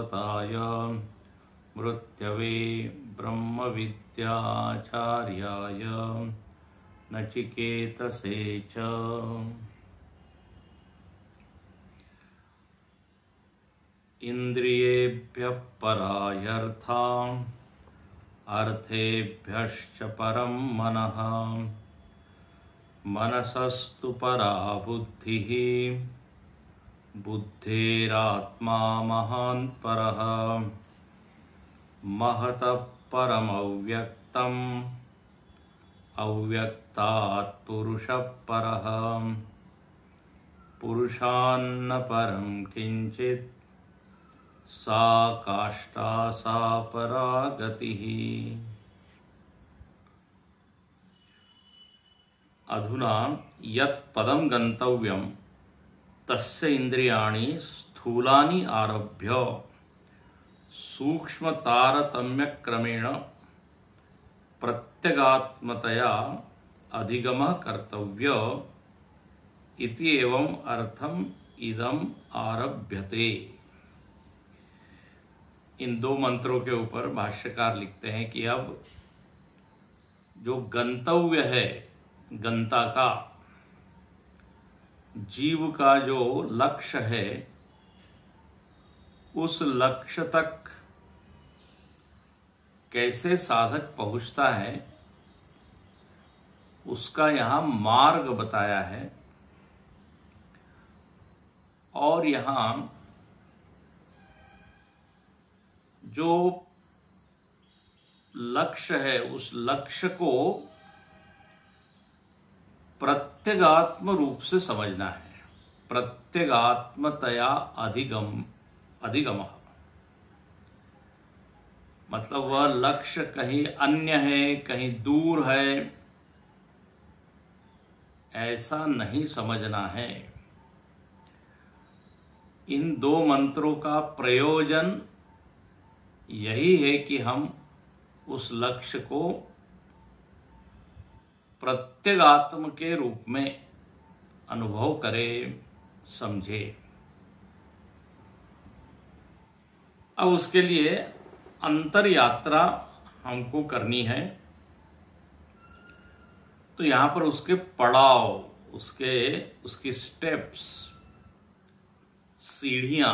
शाश्वताय मृत्यवे ब्रह्मविद्याचार्याय नचिकेतसे च। इंद्रियेभ्यः परायर्था अर्थेभ्यश्च परं मनः मनसस्तु परा बुद्धिः बुद्धेरात्मा महान् परः महतः परमव्यक्तम् अव्यक्तात् पुरुषः परः पुरुषान्न परं किंचित् सा काष्ठा सा परा गतिः। अधुना यत् पदं गन्तव्यं तस्य इंद्रियाणि स्थूलानि आरभ्य सूक्ष्म तारतम्यक्रमेण प्रत्यगात्मतया अधिगमः कर्तव्य इति एवं अर्थम इदम आरभ्यते। इन दो मंत्रों के ऊपर भाष्यकार लिखते हैं कि अब जो गंतव्य है, गंता का, जीव का जो लक्ष्य है, उस लक्ष्य तक कैसे साधक पहुंचता है उसका यहां मार्ग बताया है। और यहां जो लक्ष्य है उस लक्ष्य को प्रत्यगात्म रूप से समझना है। प्रत्यगात्मतया अधिगम मतलब वह लक्ष्य कहीं अन्य है, कहीं दूर है, ऐसा नहीं समझना है। इन दो मंत्रों का प्रयोजन यही है कि हम उस लक्ष्य को प्रत्यगात्म के रूप में अनुभव करें, समझे। अब उसके लिए अंतर यात्रा हमको करनी है। तो यहां पर उसके पड़ाव, उसकी स्टेप्स, सीढ़ियां,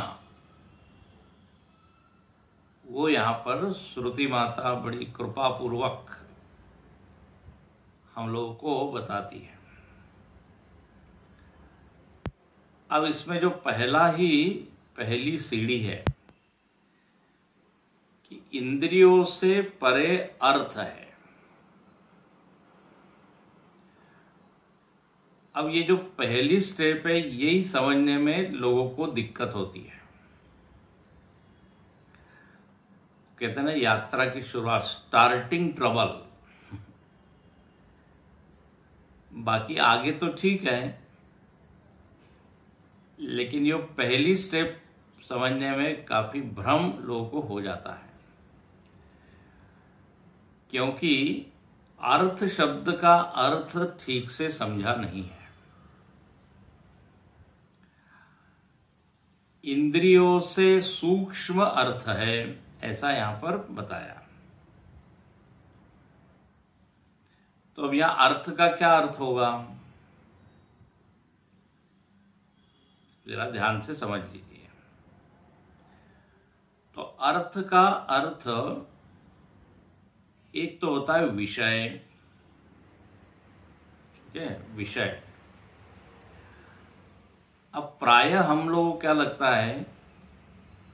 वो यहां पर श्रुति माता बड़ी कृपा पूर्वक हम लोगों को बताती है। अब इसमें जो पहली सीढ़ी है कि इंद्रियों से परे अर्थ है। अब ये जो पहली स्टेप है, यही समझने में लोगों को दिक्कत होती है। कहते हैं ना, यात्रा की शुरुआत, स्टार्टिंग ट्रबल। बाकी आगे तो ठीक है, लेकिन ये पहली स्टेप समझने में काफी भ्रम लोगों को हो जाता है, क्योंकि अर्थ शब्द का अर्थ ठीक से समझा नहीं है। इंद्रियों से सूक्ष्म अर्थ है, ऐसा यहां पर बताया। तो अब यहां अर्थ का क्या अर्थ होगा, जरा ध्यान से समझ लीजिए। तो अर्थ का अर्थ एक तो होता है विषय, ठीक है, विषय। अब प्रायः हम लोगों को क्या लगता है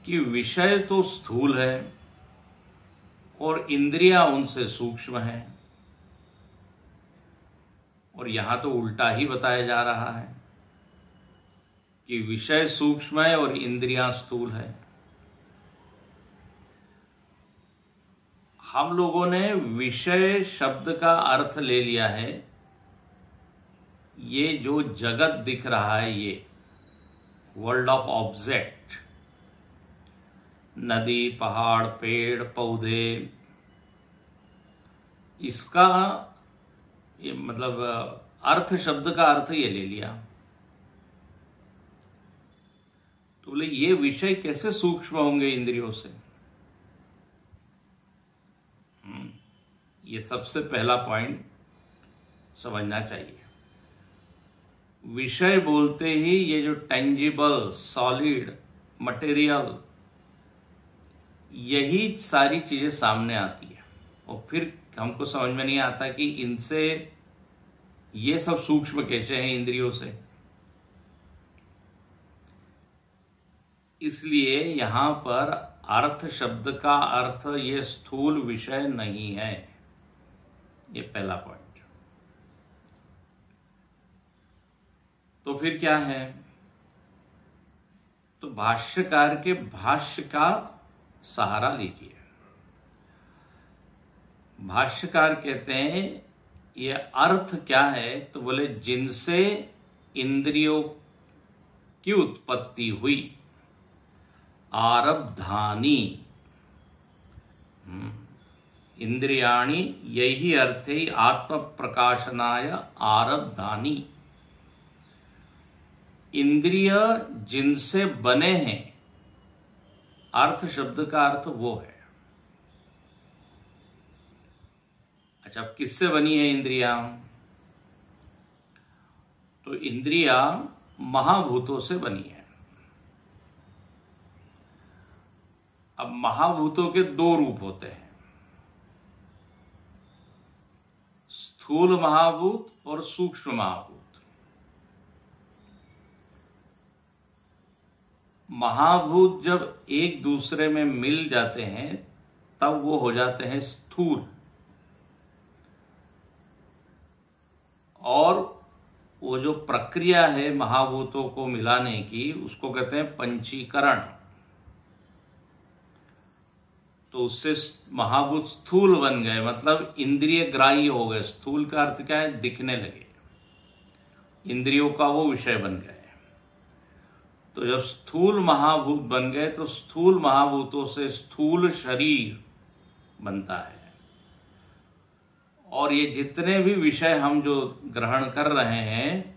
कि विषय तो स्थूल है और इंद्रियां उनसे सूक्ष्म है, और यहां तो उल्टा ही बताया जा रहा है कि विषय सूक्ष्म है और इंद्रियां स्थूल है। हम लोगों ने विषय शब्द का अर्थ ले लिया है, ये जो जगत दिख रहा है, ये वर्ल्ड ऑफ ऑब्जेक्ट, नदी, पहाड़, पेड़, पौधे, इसका ये मतलब अर्थ शब्द का अर्थ ये ले लिया। तो बोले ये विषय कैसे सूक्ष्म होंगे इंद्रियों से? ये सबसे पहला पॉइंट समझना चाहिए। विषय बोलते ही ये जो टेंजिबल, सॉलिड, मटेरियल, यही सारी चीजें सामने आती है, और फिर हमको समझ में नहीं आता कि इनसे ये सब सूक्ष्म कैसे हैं इंद्रियों से। इसलिए यहां पर अर्थ शब्द का अर्थ ये स्थूल विषय नहीं है, ये पहला पॉइंट। तो फिर क्या है? तो भाष्यकार के भाष्य का सहारा लीजिए। भाष्यकार कहते हैं ये अर्थ क्या है, तो बोले जिनसे इंद्रियों की उत्पत्ति हुई, आरब्धानी इंद्रियाणि, यही अर्थ है आत्म प्रकाशनाय आरब्धानी। इंद्रिय जिनसे बने हैं, अर्थ शब्द का अर्थ वो है। अच्छा, अब किससे बनी है इंद्रिया? तो इंद्रिया महाभूतों से बनी है। अब महाभूतों के दो रूप होते हैं, स्थूल महाभूत और सूक्ष्म महाभूत। महाभूत जब एक दूसरे में मिल जाते हैं तब वो हो जाते हैं स्थूल, और वो जो प्रक्रिया है महाभूतों को मिलाने की, उसको कहते हैं पंचीकरण। तो उससे महाभूत स्थूल बन गए, मतलब इंद्रिय ग्राही हो गए। स्थूल का अर्थ क्या है? दिखने लगे, इंद्रियों का वो विषय बन गए। तो जब स्थूल महाभूत बन गए तो स्थूल महाभूतों से स्थूल शरीर बनता है, और ये जितने भी विषय हम जो ग्रहण कर रहे हैं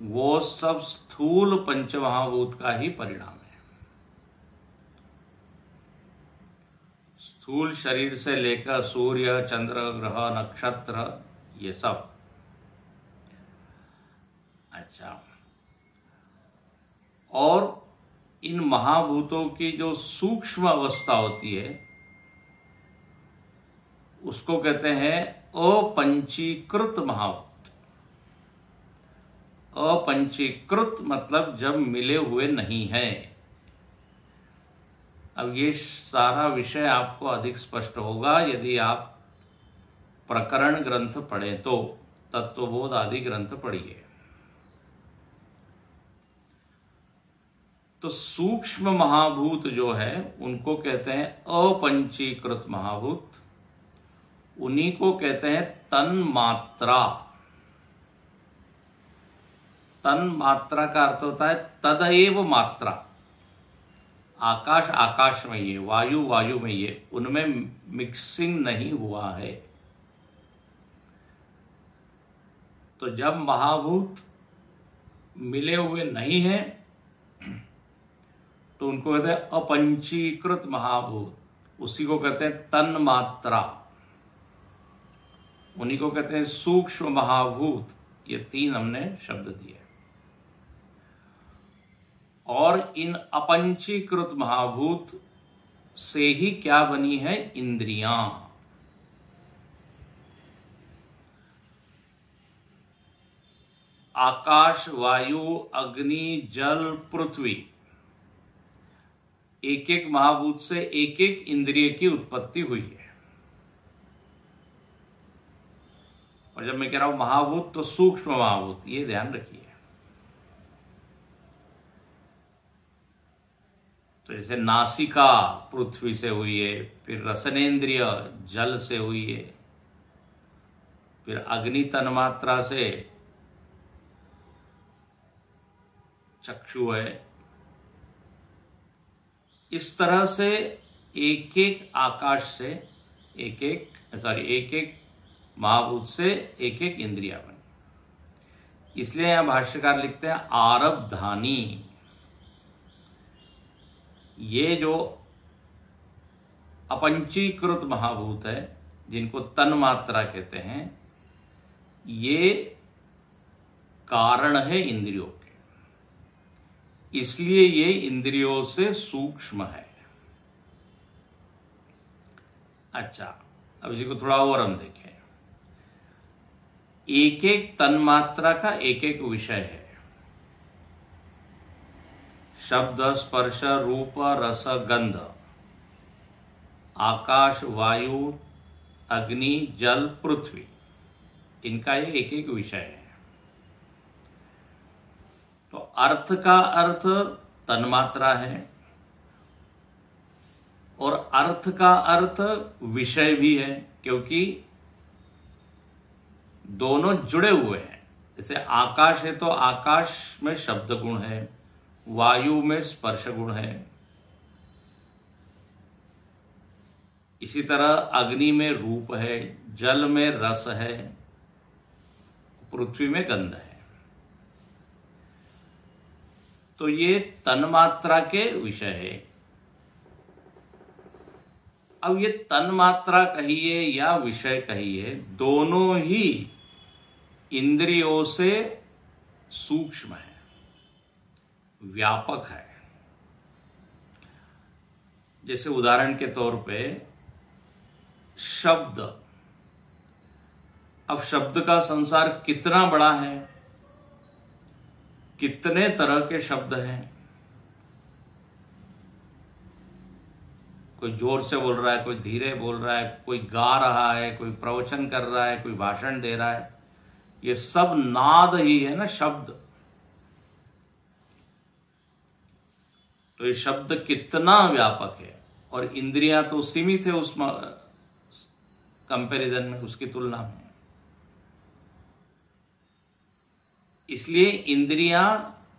वो सब स्थूल पंचमहाभूत का ही परिणाम है। स्थूल शरीर से लेकर सूर्य, चंद्र, ग्रह, नक्षत्र, ये सब। अच्छा, और इन महाभूतों की जो सूक्ष्म अवस्था होती है उसको कहते हैं अपंचीकृत महाभूत। अपंचीकृत मतलब जब मिले हुए नहीं है। अब ये सारा विषय आपको अधिक स्पष्ट होगा यदि आप प्रकरण ग्रंथ पढ़ें, तो तत्वबोध आदि ग्रंथ पढ़िए। तो सूक्ष्म महाभूत जो है उनको कहते हैं अपंचीकृत महाभूत, उन्हीं को कहते हैं तन्मात्रा। तन्मात्रा का अर्थ होता है तदएव मात्रा। आकाश आकाश में ये, वायु वायु में ये, उनमें मिक्सिंग नहीं हुआ है। तो जब महाभूत मिले हुए नहीं हैं तो उनको कहते हैं अपंचीकृत महाभूत, उसी को कहते हैं तन्मात्रा, उन्हीं को कहते हैं सूक्ष्म महाभूत। ये तीन हमने शब्द दिए। और इन अपंचीकृत महाभूत से ही क्या बनी है? इंद्रियां। आकाश, वायु, अग्नि, जल, पृथ्वी, एक एक महाभूत से एक एक इंद्रिय की उत्पत्ति हुई है। और जब मैं कह रहा हूं महाभूत तो सूक्ष्म महाभूत, ये ध्यान रखिए। तो जैसे नासिका पृथ्वी से हुई है, फिर रसनेन्द्रिय जल से हुई है, फिर अग्नि तन्मात्रा से चक्षु है। इस तरह से एक एक आकाश से एक एक महाभूत से एक एक इंद्रिया बनी। इसलिए यहां भाष्यकार लिखते हैं आरब्धानी। ये जो अपंचीकृत महाभूत है, जिनको तन्मात्रा कहते हैं, ये कारण है इंद्रियों के, इसलिए ये इंद्रियों से सूक्ष्म है। अच्छा, अब इसी को थोड़ा और हम देखें। एक एक तन्मात्रा का एक एक विषय है। शब्द, स्पर्श, रूप, रस, गंध, आकाश, वायु, अग्नि, जल, पृथ्वी, इनका ये एक एक विषय है। तो अर्थ का अर्थ तन्मात्रा है और अर्थ का अर्थ विषय भी है, क्योंकि दोनों जुड़े हुए हैं। जैसे आकाश है तो आकाश में शब्द गुण है, वायु में स्पर्श गुण है, इसी तरह अग्नि में रूप है, जल में रस है, पृथ्वी में गंध है। तो ये तन्मात्रा के विषय है। अब ये तन्मात्रा कहिए या विषय कहिए, दोनों ही इंद्रियों से सूक्ष्म है, व्यापक है। जैसे उदाहरण के तौर पे शब्द, अब शब्द का संसार कितना बड़ा है, कितने तरह के शब्द हैं। कोई जोर से बोल रहा है, कोई धीरे बोल रहा है, कोई गा रहा है, कोई प्रवचन कर रहा है, कोई भाषण दे रहा है। ये सब नाद ही है ना, शब्द। तो ये शब्द कितना व्यापक है, और इंद्रियां तो सीमित है उस कंपैरिजन में, उसकी तुलना में। इसलिए इंद्रियां,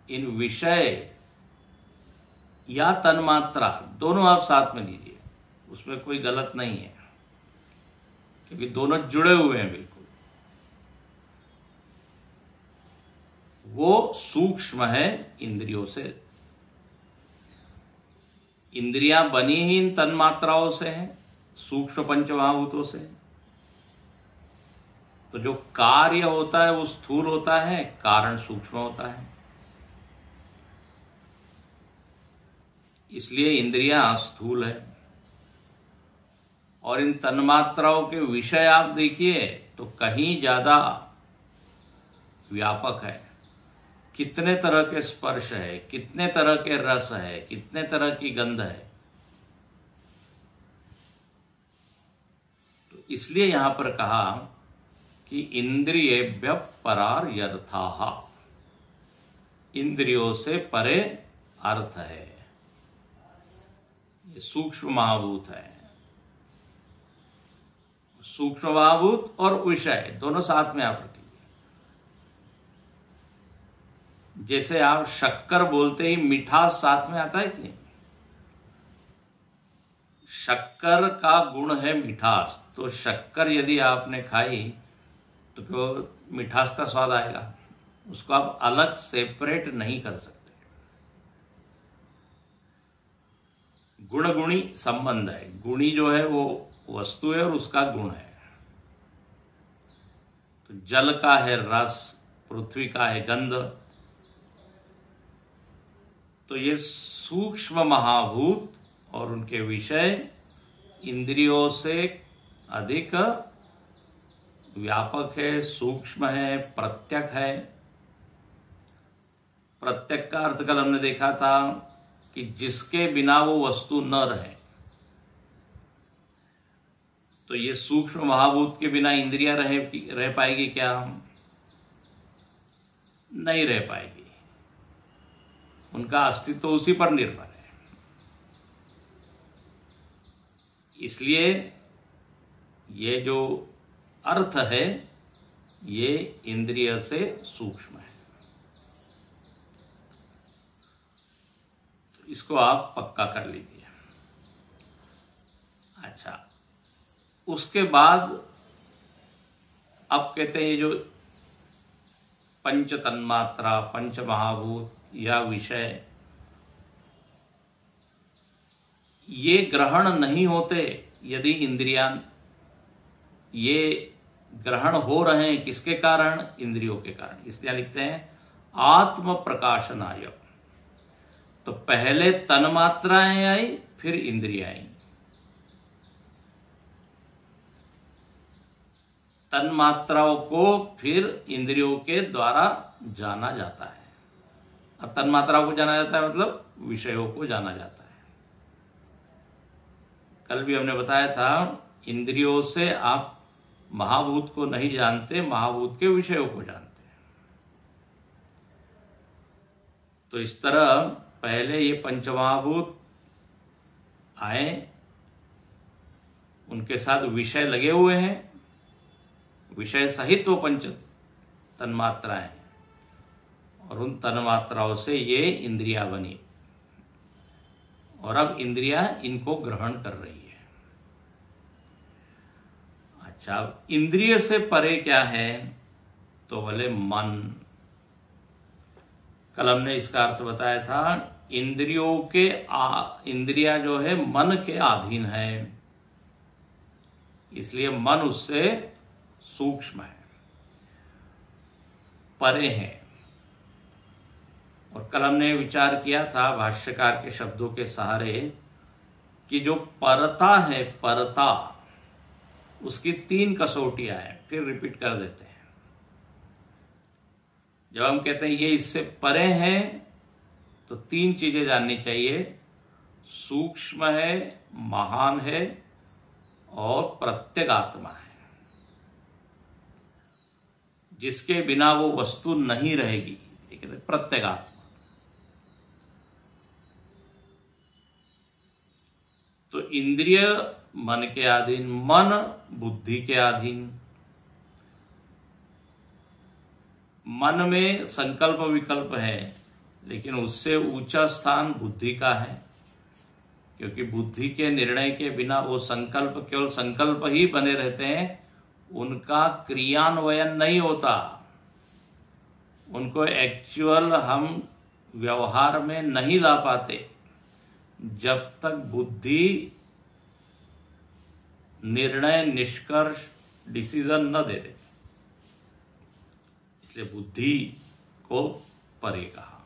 इन विषय या तन्मात्रा, दोनों आप साथ में लीजिए, उसमें कोई गलत नहीं है, क्योंकि दोनों जुड़े हुए हैं बिल्कुल। वो सूक्ष्म है इंद्रियों से। इंद्रियां बनी ही इन तन्मात्राओं से हैं, सूक्ष्म पंचमहाभूतों से। तो जो कार्य होता है वो स्थूल होता है, कारण सूक्ष्म होता है। इसलिए इंद्रियां स्थूल है। और इन तन्मात्राओं के विषय आप देखिए तो कहीं ज्यादा व्यापक है। कितने तरह के स्पर्श है, कितने तरह के रस है, कितने तरह की गंध है। तो इसलिए यहां पर कहा कि इंद्रियेभ्यः परार्यर्थाः, इंद्रियों से परे अर्थ है। ये सूक्ष्म महाभूत है। सूक्ष्म महाभूत और विषय दोनों साथ में आप रखिए। जैसे आप शक्कर बोलते ही मिठास साथ में आता है कि नहीं? शक्कर का गुण है मिठास, तो शक्कर यदि आपने खाई तो मिठास का स्वाद आएगा, उसको आप अलग सेपरेट नहीं कर सकते। गुण गुणी संबंध है। गुणी जो है वो वस्तु है और उसका गुण है। तो जल का है रस, पृथ्वी का है गंध। तो ये सूक्ष्म महाभूत और उनके विषय इंद्रियों से अधिक व्यापक है, सूक्ष्म है, प्रत्यक है। प्रत्यक का अर्थ कल हमने देखा था कि जिसके बिना वो वस्तु न रहे। तो ये सूक्ष्म महाभूत के बिना इंद्रियां रह पाएगी क्या? नहीं रह पाएगी। उनका अस्तित्व तो उसी पर निर्भर है। इसलिए ये जो अर्थ है ये इंद्रिय से सूक्ष्म है। तो इसको आप पक्का कर लीजिए। अच्छा, उसके बाद अब कहते हैं ये जो पंच तन्मात्रा, पंच महाभूत या विषय, ये ग्रहण नहीं होते यदि इंद्रियां, ये ग्रहण हो रहे हैं किसके कारण? इंद्रियों के कारण। इसलिए लिखते हैं आत्म प्रकाशनाय। तो पहले तन्मात्राएं आई, फिर इंद्रियां आई। तन्मात्राओं को फिर इंद्रियों के द्वारा जाना जाता है। अब तन्मात्राओं को जाना जाता है मतलब विषयों को जाना जाता है। कल भी हमने बताया था, इंद्रियों से आप महाभूत को नहीं जानते, महाभूत के विषयों को जानते हैं। तो इस तरह पहले ये पंचमहाभूत आए, उनके साथ विषय लगे हुए हैं, विषय सहित वो पंच तन्मात्राएं, और उन तन्मात्राओं से ये इंद्रियां बनी, और अब इंद्रियां इनको ग्रहण कर रही है। अच्छा, इंद्रिय से परे क्या है? तो बोले मन। कल हमने इसका अर्थ बताया था, इंद्रियों के इंद्रिया जो है मन के अधीन है, इसलिए मन उससे सूक्ष्म है, परे है। और कल हमने विचार किया था भाष्यकार के शब्दों के सहारे कि जो परता है, परता, उसकी 3 कसौटियां हैं। फिर रिपीट कर देते हैं। जब हम कहते हैं ये इससे परे हैं, तो 3 चीजें जाननी चाहिए, सूक्ष्म है, महान है और प्रत्यगात्मा है, जिसके बिना वो वस्तु नहीं रहेगी, लेकिन प्रत्यगात्मा। तो इंद्रिय मन के अधीन, मन बुद्धि के अधीन। मन में संकल्प विकल्प है, लेकिन उससे ऊंचा स्थान बुद्धि का है, क्योंकि बुद्धि के निर्णय के बिना वो संकल्प केवल संकल्प ही बने रहते हैं, उनका क्रियान्वयन नहीं होता, उनको एक्चुअल हम व्यवहार में नहीं ला पाते जब तक बुद्धि निर्णय, निष्कर्ष, डिसीजन न दे दे। इसलिए बुद्धि को परे कहा।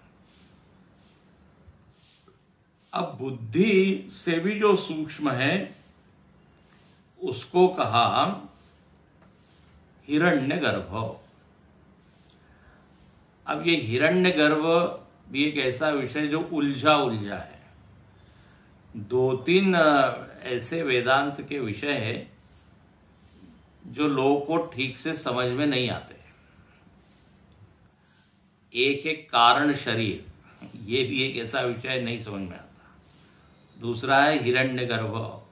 अब बुद्धि से भी जो सूक्ष्म है उसको कहा हिरण्यगर्भ। अब ये हिरण्यगर्भ भी एक ऐसा विषय जो उलझा है। 2-3 ऐसे वेदांत के विषय है जो लोगों को ठीक से समझ में नहीं आते। एक है कारण शरीर, ये भी एक ऐसा विषय नहीं समझ में आता। दूसरा है हिरण्यगर्भ,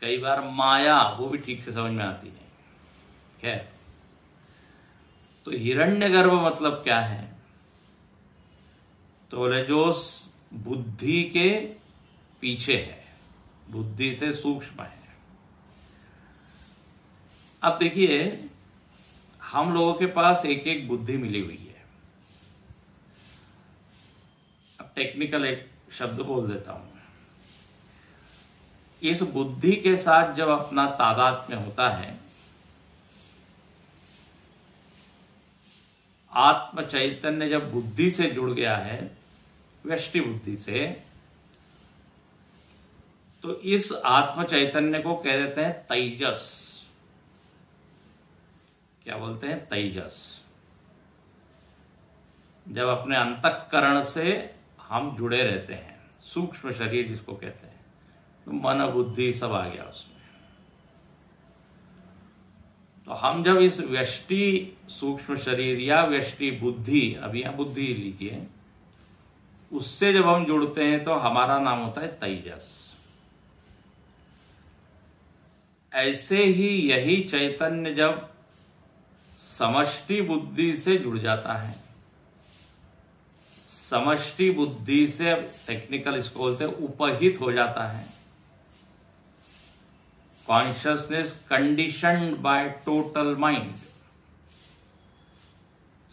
कई बार माया, वो भी ठीक से समझ में आती नहीं। खैर, तो हिरण्यगर्भ मतलब क्या है? तो बोले जो बुद्धि के पीछे है, बुद्धि से सूक्ष्म है। अब देखिए, हम लोगों के पास एक एक बुद्धि मिली हुई है। अब टेक्निकल एक शब्द बोल देता हूं। इस बुद्धि के साथ जब अपना तादात्म्य होता है, आत्म चैतन्य जब बुद्धि से जुड़ गया है, व्यष्टि बुद्धि से, तो इस आत्म चैतन्य को कह देते हैं तेजस। क्या बोलते हैं? तेजस। जब अपने अंतःकरण से हम जुड़े रहते हैं, सूक्ष्म शरीर जिसको कहते हैं, तो मन बुद्धि सब आ गया उसमें। तो हम जब इस व्यष्टि सूक्ष्म शरीर या व्यष्टि बुद्धि, अब यहां बुद्धि लीजिए, उससे जब हम जुड़ते हैं तो हमारा नाम होता है तेजस। ऐसे ही यही चैतन्य जब समष्टि बुद्धि से जुड़ जाता है, समष्टि बुद्धि से, टेक्निकल इसको बोलते हैं, उपहित हो जाता है, consciousness conditioned by total mind.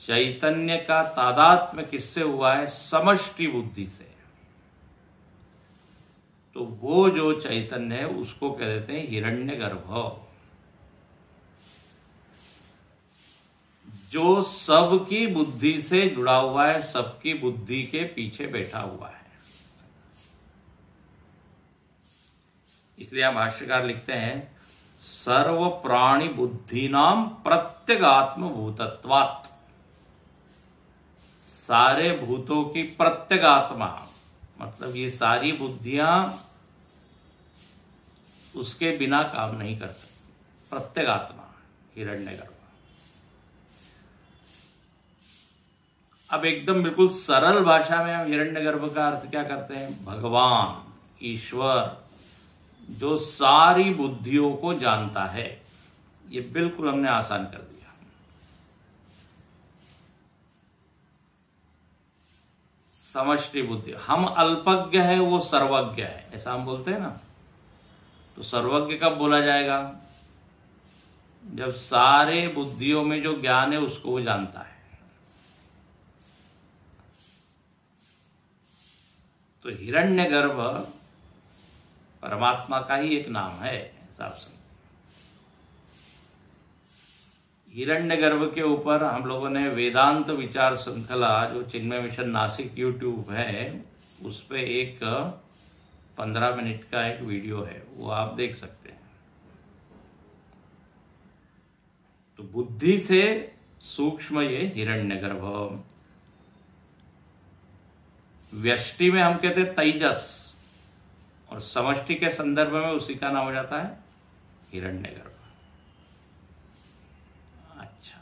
चैतन्य का तादात्म्य किससे हुआ है? समष्टि बुद्धि से। तो वो जो चैतन्य है उसको कह देते हैं हिरण्यगर्भ, जो सबकी बुद्धि से जुड़ा हुआ है, सबकी बुद्धि के पीछे बैठा हुआ है। इसलिए आप भाष्यकार लिखते हैं सर्व प्राणी बुद्धि नाम प्रत्यगात्म भूतत्वात्, सारे भूतों की प्रत्यगात्मा मतलब ये सारी बुद्धियां उसके बिना काम नहीं कर सकती। प्रत्यगात्मा हिरण्यगर्भ। अब एकदम बिल्कुल सरल भाषा में हम हिरण्यगर्भ का अर्थ क्या करते हैं? भगवान, ईश्वर, जो सारी बुद्धियों को जानता है। ये बिल्कुल हमने आसान कर दिया। समष्टि बुद्धि, हम अल्पज्ञ है, वो सर्वज्ञ है, ऐसा हम बोलते हैं ना। तो सर्वज्ञ कब बोला जाएगा? जब सारे बुद्धियों में जो ज्ञान है उसको वो जानता है। तो हिरण्यगर्भ परमात्मा का ही एक नाम है, ऐसा आप समझो। हिरण्यगर्भ के ऊपर हम लोगों ने वेदांत विचार श्रृंखला, जो चिन्मय मिशन नासिक यूट्यूब है, उस पे एक 15 मिनट का एक वीडियो है, वो आप देख सकते हैं। तो बुद्धि से सूक्ष्म ये हिरण्यगर्भ। व्यष्टि में हम कहते हैं तेजस, और समष्टि के संदर्भ में उसी का नाम हो जाता है हिरण्यगर्भ। अच्छा,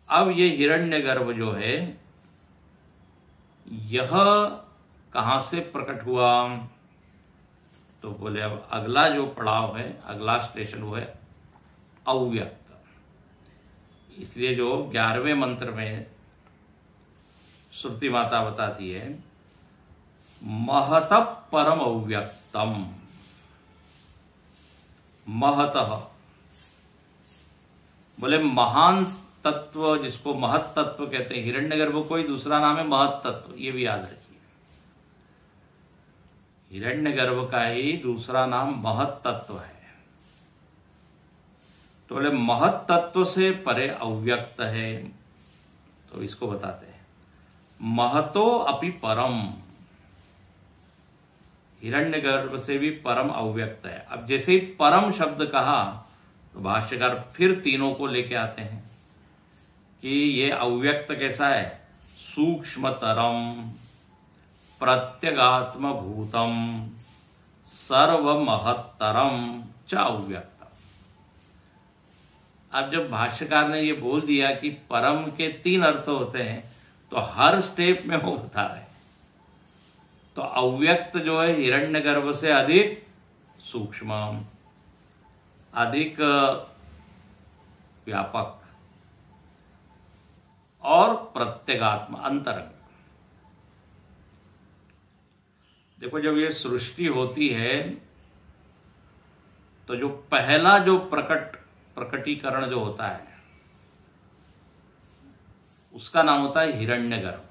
अब ये हिरण्यगर्भ जो है यह कहां से प्रकट हुआ? तो बोले अब अगला जो पड़ाव है, अगला स्टेशन वो है अव्यक्त। इसलिए जो 11वें मंत्र में श्रुति माता बताती है महतः परम अव्यक्तम। महतः बोले महान तत्व, जिसको महत तत्व कहते हैं। हिरण्यगर्भ कोई दूसरा नाम है महत तत्व, ये भी याद रखिए। हिरण्यगर्भ का ही दूसरा नाम महत तत्व है। तो बोले महत तत्व से परे अव्यक्त है, तो इसको बताते हैं महतो अपि परम। हिरण्यगर्भ से भी परम अव्यक्त है। अब जैसे ही परम शब्द कहा तो भाष्यकार फिर तीनों को लेके आते हैं कि ये अव्यक्त कैसा है? सूक्ष्मतरम, प्रत्यगात्म भूतम, सर्वमहत्तरम च अव्यक्त। अब जब भाष्यकार ने ये बोल दिया कि परम के 3 अर्थ होते हैं, तो हर स्टेप में वो बता रहे हैं। तो अव्यक्त जो है हिरण्यगर्भ से अधिक सूक्ष्म, अधिक व्यापक और प्रत्यगात्म, अंतरंग। देखो, जब ये सृष्टि होती है तो जो पहला जो प्रकटीकरण जो होता है उसका नाम होता है हिरण्यगर्भ।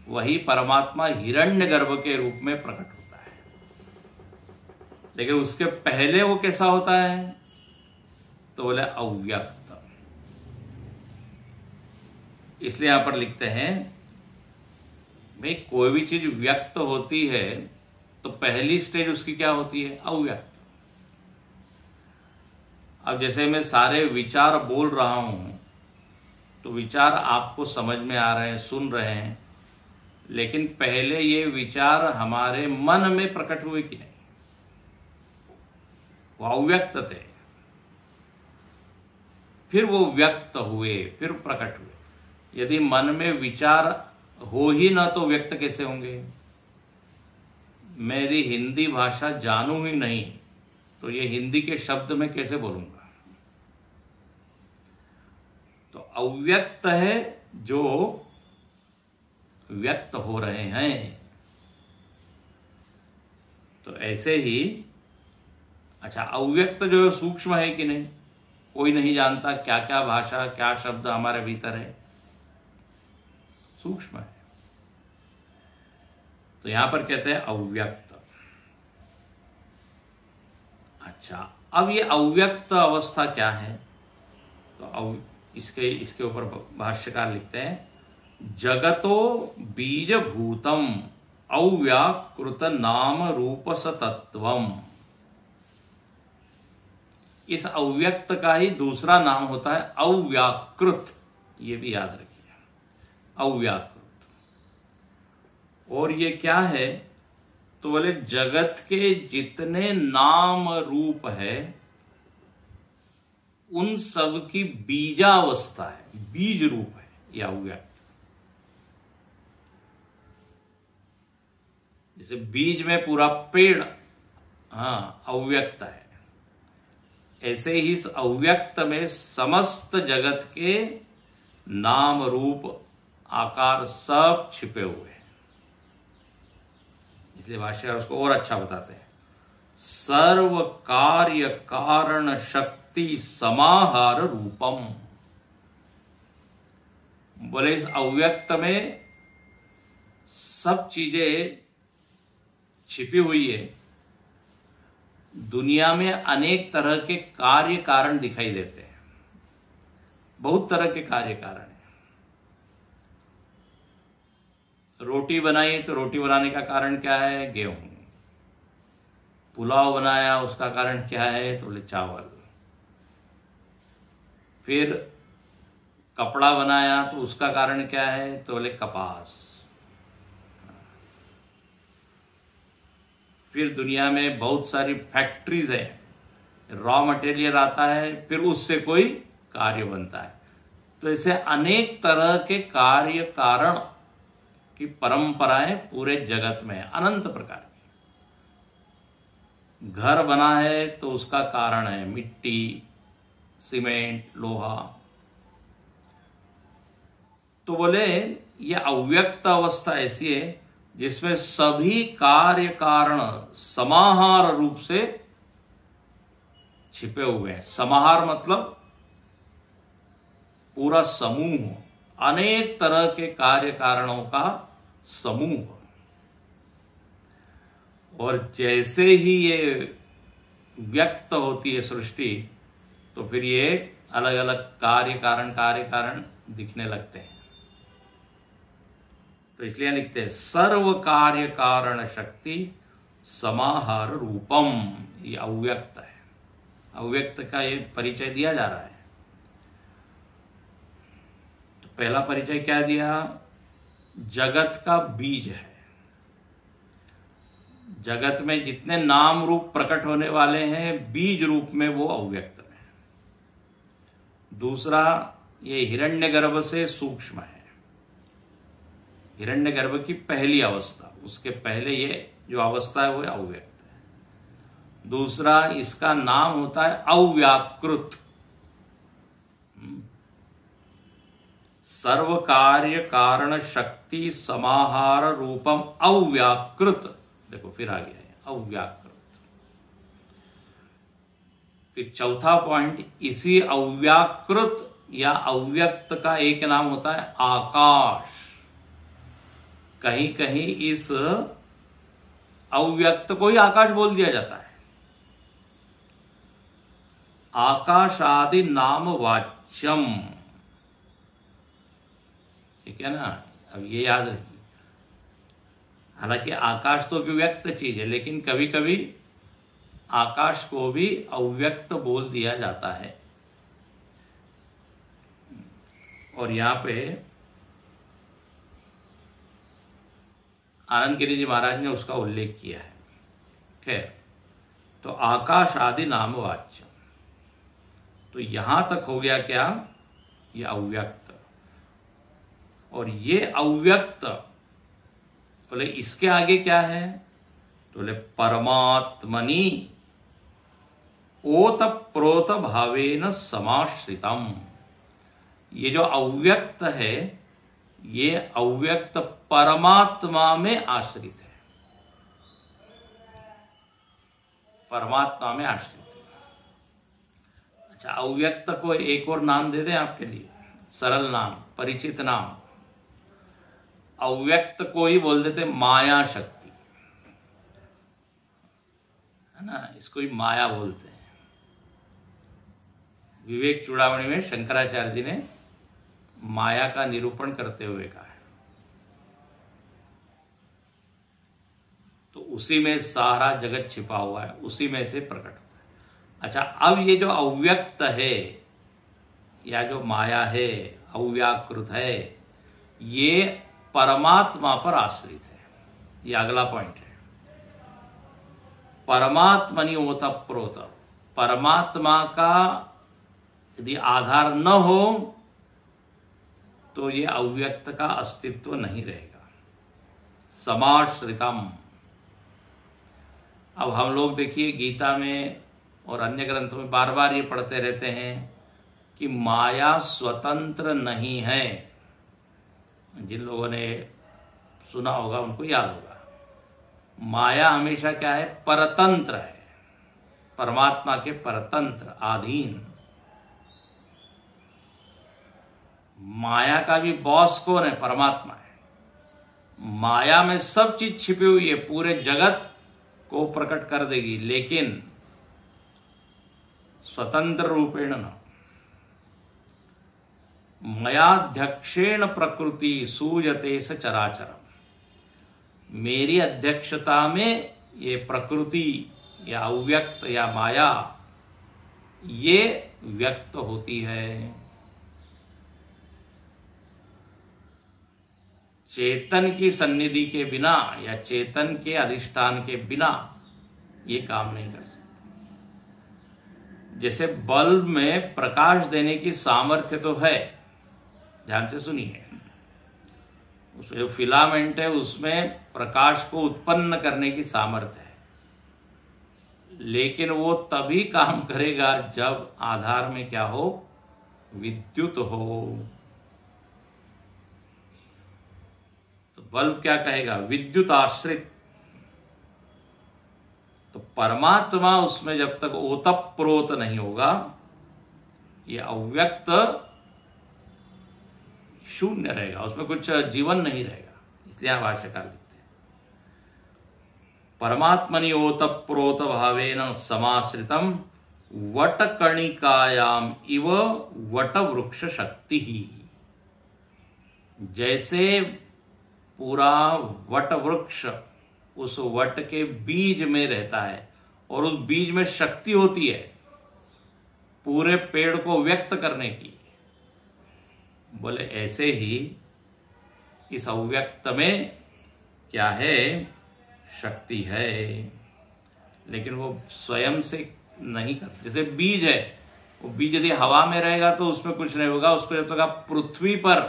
वही परमात्मा हिरण्यगर्भ के रूप में प्रकट होता है। लेकिन उसके पहले वो कैसा होता है? तो बोले अव्यक्त। इसलिए यहां पर लिखते हैं भाई, कोई भी चीज व्यक्त होती है तो पहली स्टेज उसकी क्या होती है? अव्यक्त। अब जैसे मैं सारे विचार बोल रहा हूं तो विचार आपको समझ में आ रहे हैं, सुन रहे हैं, लेकिन पहले ये विचार हमारे मन में प्रकट हुए कि नहीं? वो अव्यक्त थे, फिर वो व्यक्त हुए, फिर प्रकट हुए। यदि मन में विचार हो ही ना तो व्यक्त कैसे होंगे? मेरी हिंदी भाषा जानू ही नहीं तो ये हिंदी के शब्द में कैसे बोलूंगा? तो अव्यक्त है जो व्यक्त हो रहे हैं। तो ऐसे ही, अच्छा, अव्यक्त जो है सूक्ष्म है कि नहीं? कोई नहीं जानता क्या क्या भाषा, क्या शब्द हमारे भीतर है, सूक्ष्म है। तो यहां पर कहते हैं अव्यक्त। अच्छा, अब ये अव्यक्त अवस्था क्या है? तो इसके ऊपर भाष्यकार लिखते हैं, जगतो बीज भूतम अव्याकृत नाम रूप सतत्वम। इस अव्यक्त का ही दूसरा नाम होता है अव्याकृत, ये भी याद रखिए, अव्याकृत। और ये क्या है? तो बोले जगत के जितने नाम रूप है उन सब की बीजावस्था है, बीज रूप है यह अव्यक्त। जैसे बीज में पूरा पेड़ अव्यक्त है, ऐसे ही इस अव्यक्त में समस्त जगत के नाम रूप आकार सब छिपे हुए हैं। इसलिए भाष्यकार उसको और अच्छा बताते हैं, सर्व कार्य कारण शक्ति समाहार रूपम। बोले इस अव्यक्त में सब चीजें छिपी हुई है। दुनिया में अनेक तरह के कार्य कारण दिखाई देते हैं, बहुत तरह के कार्य कारण है। रोटी बनाई तो रोटी बनाने का कारण क्या है? गेहूं। पुलाव बनाया, उसका कारण क्या है? तो बोले चावल। फिर कपड़ा बनाया तो उसका कारण क्या है? तो बोले कपास। फिर दुनिया में बहुत सारी फैक्ट्रीज है, रॉ मटेरियल आता है, फिर उससे कोई कार्य बनता है। तो ऐसे अनेक तरह के कार्य कारण की परंपराएं पूरे जगत में है, अनंत प्रकार की। घर बना है तो उसका कारण है मिट्टी, सीमेंट, लोहा। तो बोले ये अव्यक्त अवस्था ऐसी है जिसमें सभी कार्य कारण समाहार रूप से छिपे हुए हैं। समाहार मतलब पूरा समूह, अनेक तरह के कार्य कारणों का समूह। और जैसे ही ये व्यक्त होती है सृष्टि, तो फिर ये अलग अलग कार्य कारण दिखने लगते हैं। तो इसलिए लिखते हैं सर्व कार्य कारण शक्ति समाहार रूपम। ये अव्यक्त है, अव्यक्त का ये परिचय दिया जा रहा है। तो पहला परिचय क्या दिया? जगत का बीज है। जगत में जितने नाम रूप प्रकट होने वाले हैं बीज रूप में, वो अव्यक्त में। दूसरा, ये हिरण्यगर्भ से सूक्ष्म है, हिरण्यगर्भ की पहली अवस्था, उसके पहले ये जो अवस्था है वो अव्यक्त है। दूसरा, इसका नाम होता है अव्याकृत। सर्व कार्य कारण शक्ति समाहार रूपम अव्याकृत। देखो फिर आ गया है अव्याकृत। फिर चौथा पॉइंट, इसी अव्याकृत या अव्यक्त का एक नाम होता है आकाश। कहीं कहीं इस अव्यक्त को ही आकाश बोल दिया जाता है। आकाश आदि नाम वाच्यम, ठीक है ना? अब ये याद रखिए, हालांकि आकाश तो व्यक्त चीज है, लेकिन कभी कभी आकाश को भी अव्यक्त बोल दिया जाता है। और यहां पे आनंद गिरी जी महाराज ने उसका उल्लेख किया है। खैर, तो आकाश आदि नाम वाच्य, तो यहां तक हो गया क्या? ये अव्यक्त। और ये अव्यक्त बोले इसके आगे क्या है? तो बोले परमात्मनि ओत प्रोत भावेन समाश्रितम। ये जो अव्यक्त है, ये अव्यक्त परमात्मा में आश्रित है, परमात्मा में आश्रित है। अच्छा, अव्यक्त को एक और नाम दे दें आपके लिए, सरल नाम, परिचित नाम। अव्यक्त को ही बोल देते माया शक्ति, है ना, इसको ही माया बोलते हैं। विवेक चूड़ामणि में शंकराचार्य जी ने माया का निरूपण करते हुए कहा है। तो उसी में सारा जगत छिपा हुआ है, उसी में से प्रकट होता है। अच्छा, अब ये जो अव्यक्त है या जो माया है, अव्याकृत है, ये परमात्मा पर आश्रित है। ये अगला पॉइंट है। परमात्मनि ओतप्रोत, परमात्मा का यदि आधार न हो तो ये अव्यक्त का अस्तित्व नहीं रहेगा। समाश्रितम। अब हम लोग देखिए गीता में और अन्य ग्रंथों में बार बार ये पढ़ते रहते हैं कि माया स्वतंत्र नहीं है। जिन लोगों ने सुना होगा उनको याद होगा, माया हमेशा क्या है? परतंत्र है, परमात्मा के परतंत्र, अधीन। माया का भी बॉस कौन है? परमात्मा है। माया में सब चीज छिपी हुई है, पूरे जगत को प्रकट कर देगी, लेकिन स्वतंत्र रूपेण न। मयाध्यक्षेण प्रकृति सूयते स चराचरम। मेरी अध्यक्षता में ये प्रकृति या अव्यक्त या माया ये व्यक्त होती है। चेतन की सन्निधि के बिना या चेतन के अधिष्ठान के बिना ये काम नहीं कर सकते। जैसे बल्ब में प्रकाश देने की सामर्थ्य तो है, ध्यान से सुनिए, उसमें जो फिलामेंट है उसमें प्रकाश को उत्पन्न करने की सामर्थ्य है, लेकिन वो तभी काम करेगा जब आधार में क्या हो? विद्युत हो। तो बल्ब क्या कहेगा? विद्युत आश्रित। तो परमात्मा उसमें जब तक ओतप्रोत नहीं होगा, ये अव्यक्त शून्य रहेगा, उसमें कुछ जीवन नहीं रहेगा। इसलिए आप भाष्यकार लिखते हैं परमात्मनि ओतप्रोत भावेन समाश्रितम वटकणिकायाम इव वट वृक्ष शक्ति ही। जैसे पूरा वट वृक्ष उस वट के बीज में रहता है और उस बीज में शक्ति होती है पूरे पेड़ को व्यक्त करने की, बोले ऐसे ही इस अव्यक्त में क्या है? शक्ति है, लेकिन वो स्वयं से नहीं कर। जैसे बीज है, वो बीज यदि हवा में रहेगा तो उसमें कुछ नहीं होगा। उसको जब तक आप पृथ्वी पर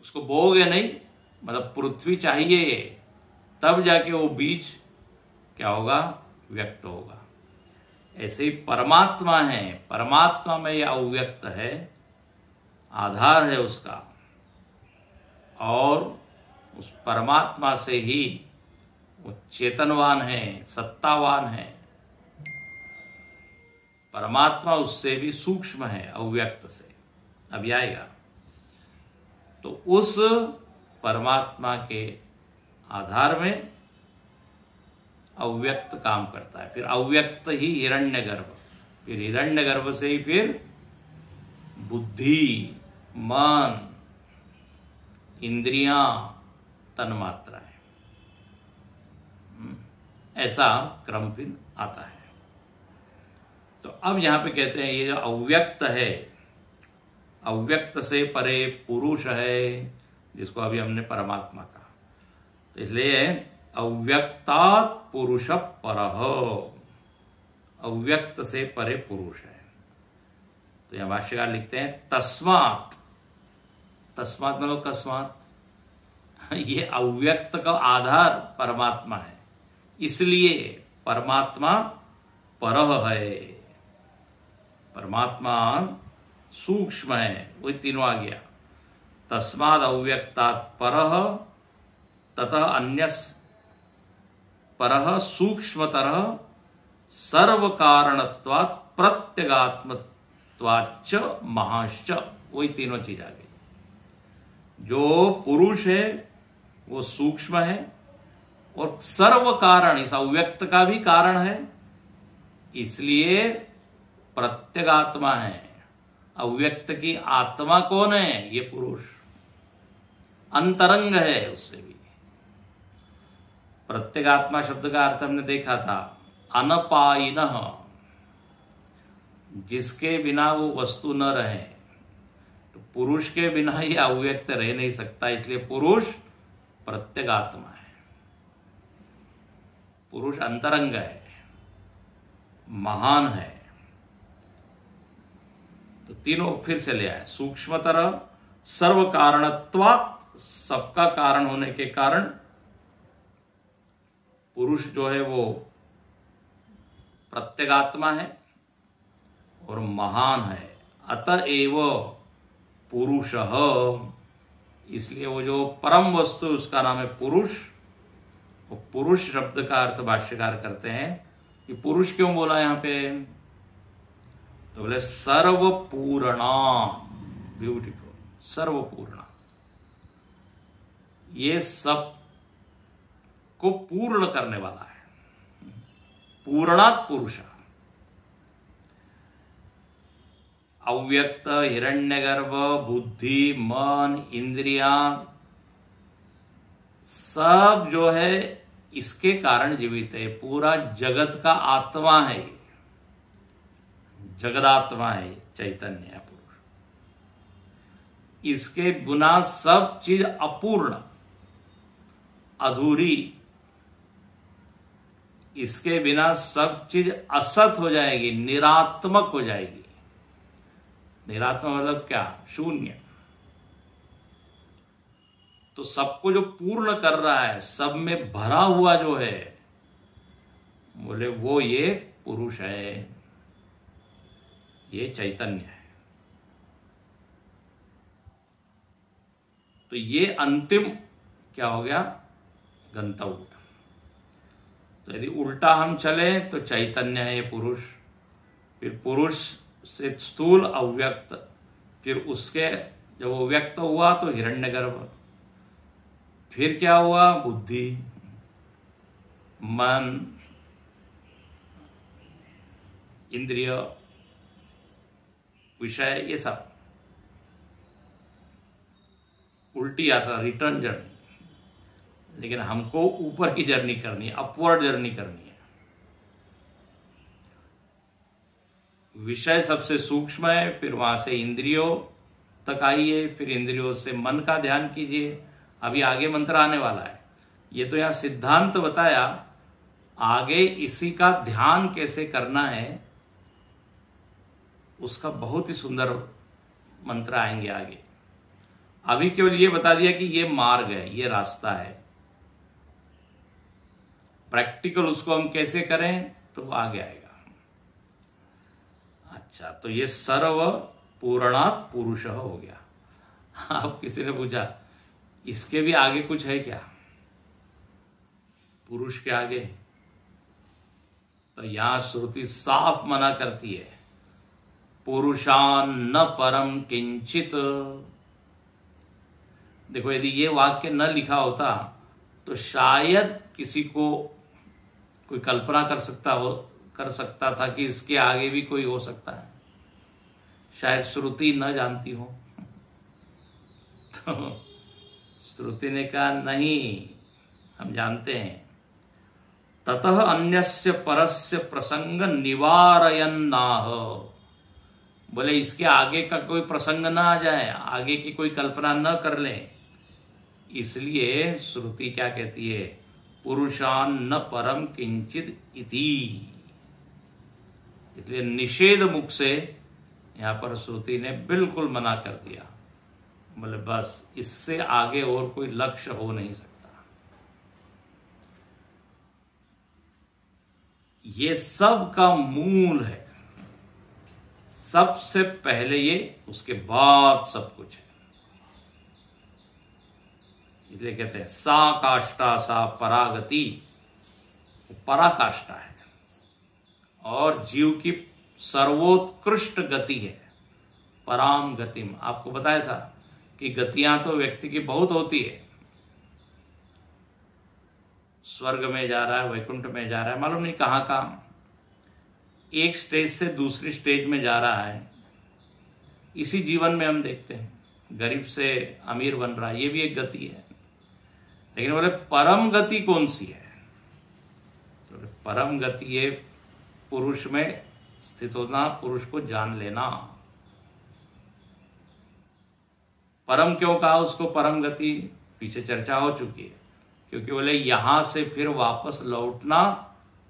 उसको बोओगे नहीं, मतलब पृथ्वी चाहिए, तब जाके वो बीज क्या होगा? व्यक्त होगा। ऐसे ही परमात्मा है, परमात्मा में यह अव्यक्त है, आधार है उसका, और उस परमात्मा से ही वो चेतनवान है, सत्तावान है। परमात्मा उससे भी सूक्ष्म है, अव्यक्त से। अभी आएगा। तो उस परमात्मा के आधार में अव्यक्त काम करता है। फिर अव्यक्त ही हिरण्यगर्भ, फिर हिरण्यगर्भ से ही फिर बुद्धि, मन, इंद्रियां, तन्मात्राएं, ऐसा क्रम फिर आता है। तो अब यहां पे कहते हैं ये जो अव्यक्त है, अव्यक्त से परे पुरुष है, जिसको अभी हमने परमात्मा कहा। तो इसलिए अव्यक्तात् पुरुष परः, अव्यक्त से परे पुरुष है। तो यहां भाष्यकार लिखते हैं तस्मात्, तस्मात् मतलब कस्मात्, ये अव्यक्त का आधार परमात्मा है, इसलिए परमात्मा परः है। परमात्मा सूक्ष्म है, वही तीनों आ गया। तस्माद् अव्यक्तात् परः ततः अन्यस् परः सूक्ष्मतरः सर्व कारणत्वात् प्रत्यगात्मत्वाच्च महाश्च, वही तीनों चीज आ गई। जो पुरुष है वो सूक्ष्म है, और सर्व कारण, इस अव्यक्त का भी कारण है, इसलिए प्रत्यगात्मा है। अव्यक्त की आत्मा कौन है? ये पुरुष, अंतरंग है उससे भी। प्रत्यगात्मा शब्द का अर्थ हमने देखा था, अनपायिनः, जिसके बिना वो वस्तु न रहे। तो पुरुष के बिना ये अव्यक्त रह नहीं सकता, इसलिए पुरुष प्रत्यगात्मा है। पुरुष अंतरंग है, महान है। तो तीनों फिर से ले आए। सूक्ष्मतर सर्व कारणत्वात्, सबका कारण होने के कारण पुरुष जो है वो प्रत्यगात्मा है और महान है। अतएव पुरुषः, इसलिए वो जो परम वस्तु उसका नाम है पुरुष। वो पुरुष शब्द का अर्थ भाष्यकार करते हैं कि पुरुष क्यों बोला यहां पे? तो बोले सर्वपूर्णा, ब्यूटीफुल, सर्वपूर्णा, ये सब को पूर्ण करने वाला है। पूर्णात् पुरुष, अव्यक्त, हिरण्यगर्भ, बुद्धि, मन, इंद्रियां, सब जो है इसके कारण जीवित है। पूरा जगत का आत्मा है, जगदात्मा है, चैतन्य है पुरुष। इसके बिना सब चीज अपूर्ण, अधूरी, इसके बिना सब चीज असत हो जाएगी, निरात्मक हो जाएगी। निरात्मक मतलब क्या? शून्य। तो सबको जो पूर्ण कर रहा है, सब में भरा हुआ जो है, बोले वो ये पुरुष है, ये चैतन्य है। तो ये अंतिम क्या हो गया? गंतव्य। तो यदि उल्टा हम चले तो चैतन्य है ये पुरुष, फिर पुरुष से स्थूल अव्यक्त, फिर उसके जब वो व्यक्त हुआ तो हिरण्यगर्भ, फिर क्या हुआ? बुद्धि, मन, इंद्रिय, विषय, ये सब उल्टी यात्रा, रिटर्न जर्नी। लेकिन हमको ऊपर की जर्नी करनी है, अपवर्ड जर्नी करनी है। विषय सबसे सूक्ष्म है, फिर वहां से इंद्रियों तक आइए, फिर इंद्रियों से मन का ध्यान कीजिए। अभी आगे मंत्र आने वाला है। ये तो यहां सिद्धांत बताया, आगे इसी का ध्यान कैसे करना है उसका बहुत ही सुंदर मंत्र आएंगे आगे। अभी केवल ये बता दिया कि ये मार्ग है, ये रास्ता है। प्रैक्टिकल उसको हम कैसे करें तो वो आगे आएगा। अच्छा, तो ये सर्व पूर्णात् पुरुष हो गया। अब किसी ने पूछा इसके भी आगे कुछ है क्या? पुरुष के आगे? तो यहां श्रुति साफ मना करती है, पुरुषान न परम किंचित। देखो, यदि ये वाक्य न लिखा होता तो शायद किसी को कोई कल्पना कर सकता था कि इसके आगे भी कोई हो सकता है। शायद श्रुति न जानती हो। तो श्रुति ने कहा नहीं, हम जानते हैं। ततः अन्यस्य परस्य प्रसंग निवारयन्नाह, बोले इसके आगे का कोई प्रसंग ना आ जाए, आगे की कोई कल्पना न कर ले, इसलिए श्रुति क्या कहती है? पुरुषान न परम किंचित इति। इसलिए निषेध मुख से यहां पर श्रुति ने बिल्कुल मना कर दिया। बोले बस इससे आगे और कोई लक्ष्य हो नहीं सकता। ये सब का मूल है, सबसे पहले ये, उसके बाद सब कुछ है। इसलिए कहते हैं सा काष्ठा सा परागति, पराकाष्ठा है और जीव की सर्वोत्कृष्ट गति है, पराम गतिम। आपको बताया था कि गतियां तो व्यक्ति की बहुत होती है, स्वर्ग में जा रहा है, वैकुंठ में जा रहा है, मालूम नहीं कहाँ कहाँ, एक स्टेज से दूसरी स्टेज में जा रहा है। इसी जीवन में हम देखते हैं गरीब से अमीर बन रहा है, ये भी एक गति है। लेकिन बोले परम गति कौन सी है? तो परम गति ये पुरुष में स्थित होना, पुरुष को जान लेना। परम क्यों कहा उसको परम गति? पीछे चर्चा हो चुकी है, क्योंकि बोले यहां से फिर वापस लौटना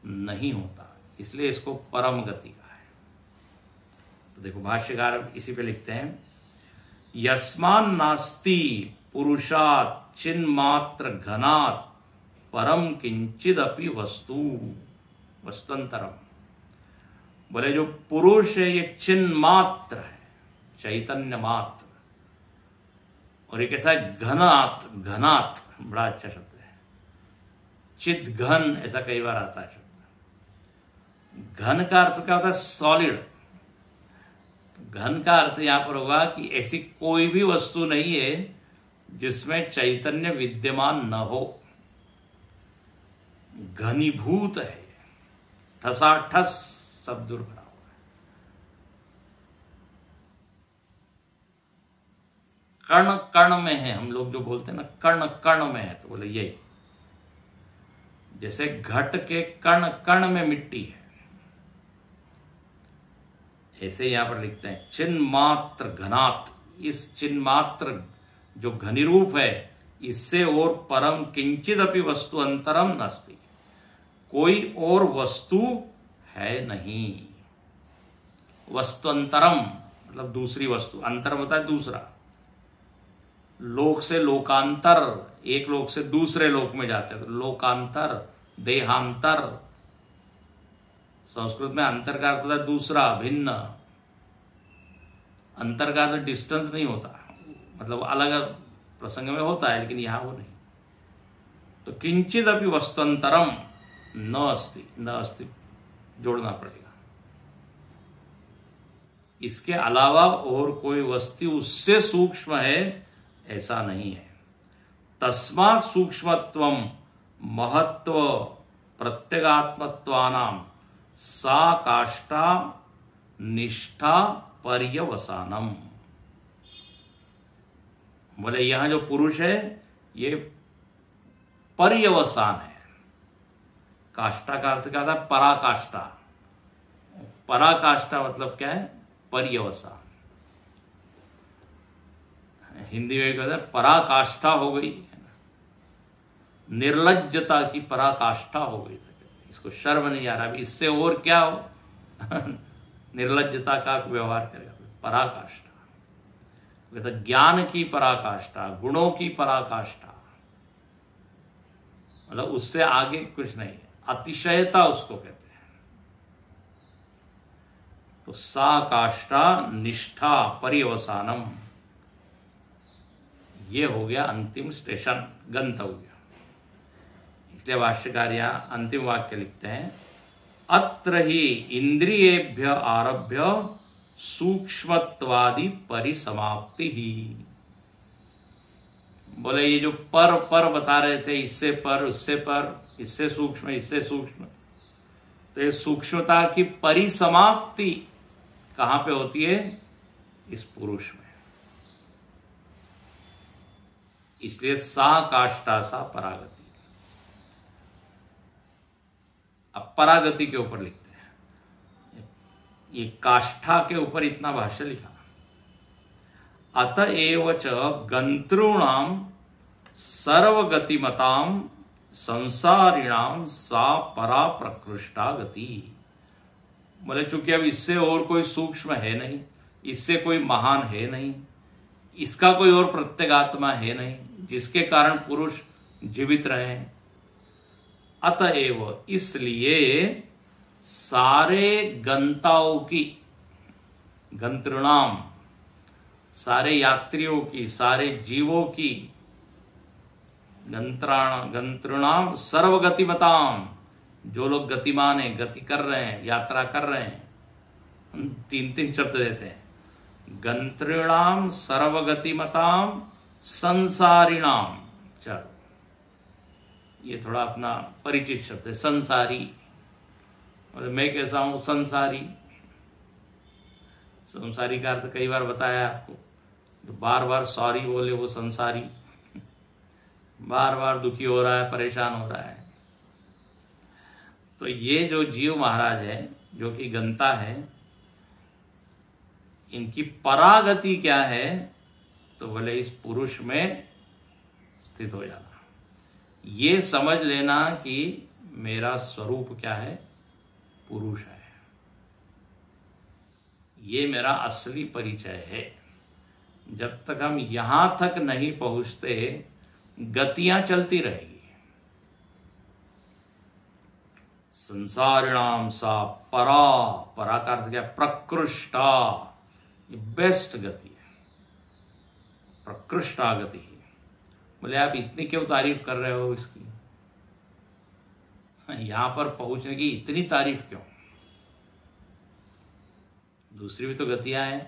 नहीं होता, इसलिए इसको परम गति कहा है। तो देखो भाष्यकार इसी पे लिखते हैं, यस्मान नास्ति पुरुषात् चिन्मात्र घनात् परम किंचिदपि वस्तु वस्तुअंतरम। बोले जो पुरुष है ये चिन्मात्र है, चैतन्य मात्र, और ये कैसा है? घनात्, घनात् बड़ा अच्छा शब्द है, चिद घन ऐसा कई बार आता है शब्द। घन का अर्थ क्या होता है? सॉलिड। घन का अर्थ यहां पर होगा कि ऐसी कोई भी वस्तु नहीं है जिसमें चैतन्य विद्यमान न हो, घनीभूत है, ठसाठस सब दूर भरा हुआ है। कर्ण कर्ण में है, हम लोग जो बोलते हैं ना कर्ण कर्ण में है, तो बोले यही जैसे घट के कण कण में मिट्टी है, ऐसे यहां पर लिखते हैं चिन्मात्र घनात्। इस चिन्मात्र जो घनीरूप है, इससे और परम किंचित अपि वस्तु अंतरम नास्ति, कोई और वस्तु है नहीं। वस्तु अंतरम मतलब दूसरी वस्तु, अंतर होता है दूसरा। लोक से लोकांतर, एक लोक से दूसरे लोक में जाते हैं तो लोकांतर, देहांतर। संस्कृत में अंतर का अर्थ होता है दूसरा, भिन्न। अंतर का अर्थ डिस्टेंस नहीं होता, मतलब अलग प्रसंग में होता है, लेकिन यहां वो नहीं। तो किंचित अपि वस्तुअंतरम न अस्ति, न अस्ति जोड़ना पड़ेगा। इसके अलावा और कोई वस्तु उससे सूक्ष्म है ऐसा नहीं है। तस्मात् सूक्ष्मत्वम महत्व प्रत्यगात्मत्वानाम सा काष्ठा निष्ठा पर्यवसानम। बोले यहां जो पुरुष है ये पर्यवसान है। काष्ठा का अर्थ क्या था? पराकाष्ठा। पराकाष्ठा मतलब क्या है? पर्यवसान। हिंदी में कहते हैं पराकाष्ठा हो गई, निर्लज्जता की पराकाष्ठा हो गई, इसको शर्म नहीं आ रहा, इससे और क्या हो निर्लज्जता का व्यवहार करेगा। पराकाष्ठा मतलब ज्ञान की पराकाष्ठा, गुणों की पराकाष्ठा, मतलब उससे आगे कुछ नहीं है, अतिशयता उसको कहते हैं। तो सा काष्ठा निष्ठा पर्यवसानम, ये हो गया अंतिम स्टेशन, गंतव्य। इसलिए भाष्यकार यहां अंतिम वाक्य लिखते हैं, अत्र ही इंद्रियेभ्य आरभ्य सूक्ष्मत्वादि परिसमाप्ति ही। बोले ये जो पर पर बता रहे थे, इससे पर, उससे पर, इससे सूक्ष्म, इससे सूक्ष्म, तो ये सूक्ष्मता की परिसमाप्ति कहां पे होती है? इस पुरुष में। इसलिए सा काष्ठा सा परागति। अब परागति के ऊपर लिखते हैं, ये काष्ठा के ऊपर इतना भाष्य लिखा। अतएव च गंतॄणाम सर्वगतिमताम संसारिणाम सा परा प्रकृष्टा गति। बोले चूंकि अब इससे और कोई सूक्ष्म है नहीं, इससे कोई महान है नहीं, इसका कोई और प्रत्यगात्मा है नहीं जिसके कारण पुरुष जीवित रहे। अतएव इसलिए सारे गंताओं की, गंतृणाम सारे यात्रियों की, सारे जीवों की, गंतृणाम सर्वगतिमताम जो लोग गतिमान है, गति कर रहे हैं, यात्रा कर रहे हैं, तीन तीन शब्द देते हैं, गंतृणाम सर्वगतिमताम संसारिणाम। चलो ये थोड़ा अपना परिचित शब्द है। संसारी, और मैं कैसा हूं? संसारी। संसारी का अर्थ कई बार बताया आपको, जो बार बार सॉरी बोले वो संसारी, बार बार दुखी हो रहा है, परेशान हो रहा है। तो ये जो जीव महाराज है, जो कि गंता है, इनकी परागति क्या है? तो बोले इस पुरुष में स्थित हो जाना। ये समझ लेना कि मेरा स्वरूप क्या है? पुरुष है। ये मेरा असली परिचय है। जब तक हम यहां तक नहीं पहुंचते, गतियां चलती रहेगी। संसारिणाम सा परा, परा का अर्थ क्या? प्रकृष्टा, ये बेस्ट गति है, प्रकृष्टा गति है। बोले आप इतनी क्यों तारीफ कर रहे हो इसकी? यहां पर पहुंचने की इतनी तारीफ क्यों? दूसरी भी तो गतियां हैं।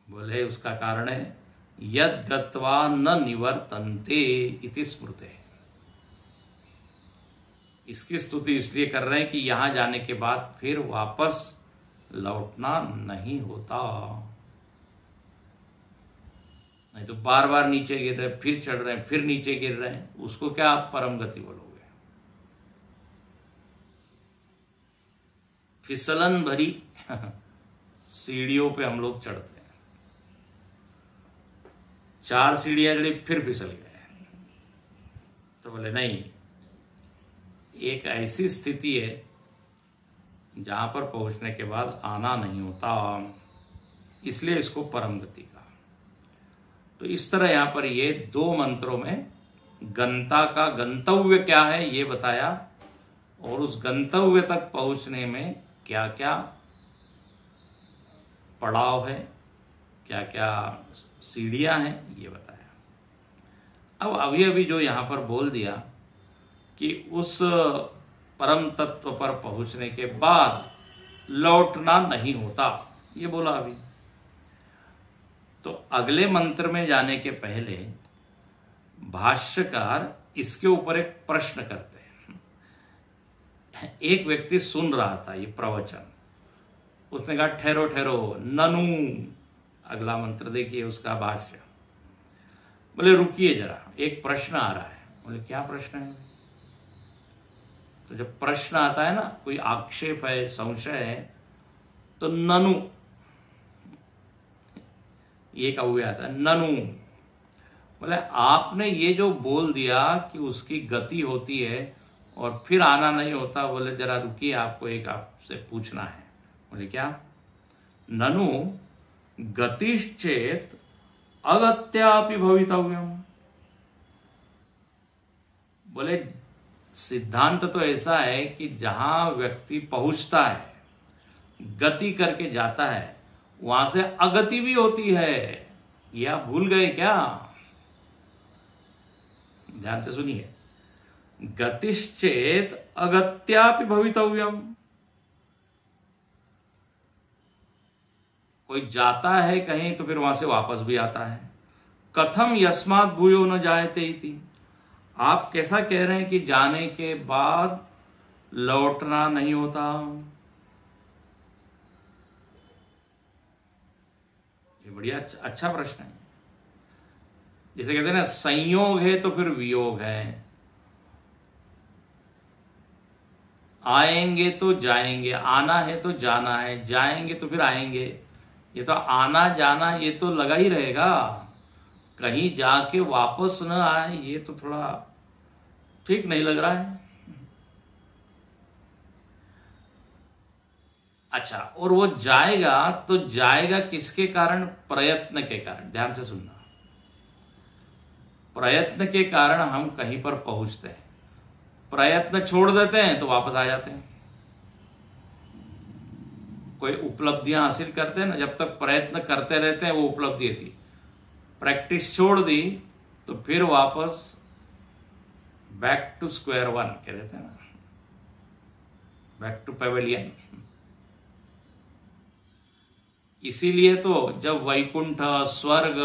बोले उसका कारण है यद गत्वा न निवर्तन्ते इति स्मृते। इसकी स्तुति इसलिए कर रहे हैं कि यहां जाने के बाद फिर वापस लौटना नहीं होता। नहीं तो बार बार नीचे गिर रहे, फिर चढ़ रहे हैं, फिर नीचे गिर रहे हैं, उसको क्या आप परम गति बोलोगे? फिसलन भरी सीढ़ियों पे हम लोग चढ़ते हैं, 4 सीढ़ियां चढ़ी फिर फिसल गए। तो बोले नहीं, एक ऐसी स्थिति है जहां पर पहुंचने के बाद आना नहीं होता, इसलिए इसको परम गति कहा। तो इस तरह यहां पर ये 2 मंत्रों में गंता का गंतव्य क्या है ये बताया, और उस गंतव्य तक पहुंचने में क्या क्या पड़ाव है, क्या क्या सीढ़ियां हैं, ये बताया। अब अभी अभी जो यहां पर बोल दिया कि उस परम तत्व पर पहुंचने के बाद लौटना नहीं होता, ये बोला अभी। तो अगले मंत्र में जाने के पहले भाष्यकार इसके ऊपर एक प्रश्न करते हैं। एक व्यक्ति सुन रहा था ये प्रवचन, उसने कहा ठहरो ठहरो ननु, अगला मंत्र देखिए उसका भाष्य। बोले रुकिए जरा, एक प्रश्न आ रहा है। बोले क्या प्रश्न है? तो जब प्रश्न आता है ना, कोई आक्षेप है, संशय है, तो ननु, ये का हुआ आता है ननु। बोले आपने ये जो बोल दिया कि उसकी गति होती है और फिर आना नहीं होता, बोले जरा रुकिए, आपको एक आपसे पूछना है। बोले क्या? ननु गतिश्चेत अगत्यापि भवितव्यम। बोले सिद्धांत तो ऐसा है कि जहां व्यक्ति पहुंचता है, गति करके जाता है, वहां से अगति भी होती है। या भूल गए क्या? ध्यान से सुनिए, गतिश्चेत अगत्यापि भवितव्यम। कोई जाता है कहीं तो फिर वहां से वापस भी आता है। कथम यस्मात् भूयो न जायते इति। आप कैसा कह रहे हैं कि जाने के बाद लौटना नहीं होता? ये बढ़िया अच्छा प्रश्न है। जैसे कहते हैं ना, संयोग है तो फिर वियोग है, आएंगे तो जाएंगे, आना है तो जाना है, जाएंगे तो फिर आएंगे। ये तो आना जाना ये तो लगा ही रहेगा, कहीं जाके वापस न आए ये तो थोड़ा ठीक नहीं लग रहा है। अच्छा, और वो जाएगा तो जाएगा किसके कारण? प्रयत्न के कारण। ध्यान से सुनना, प्रयत्न के कारण हम कहीं पर पहुंचते हैं, प्रयत्न छोड़ देते हैं तो वापस आ जाते हैं। कोई उपलब्धियां हासिल करते हैं ना, जब तक प्रयत्न करते रहते हैं वो उपलब्धि थी, प्रैक्टिस छोड़ दी तो फिर वापस बैक टू स्क्वायर वन कह देते हैं ना, बैक टू पेवेलियन। इसीलिए तो जब वैकुंठ, स्वर्ग,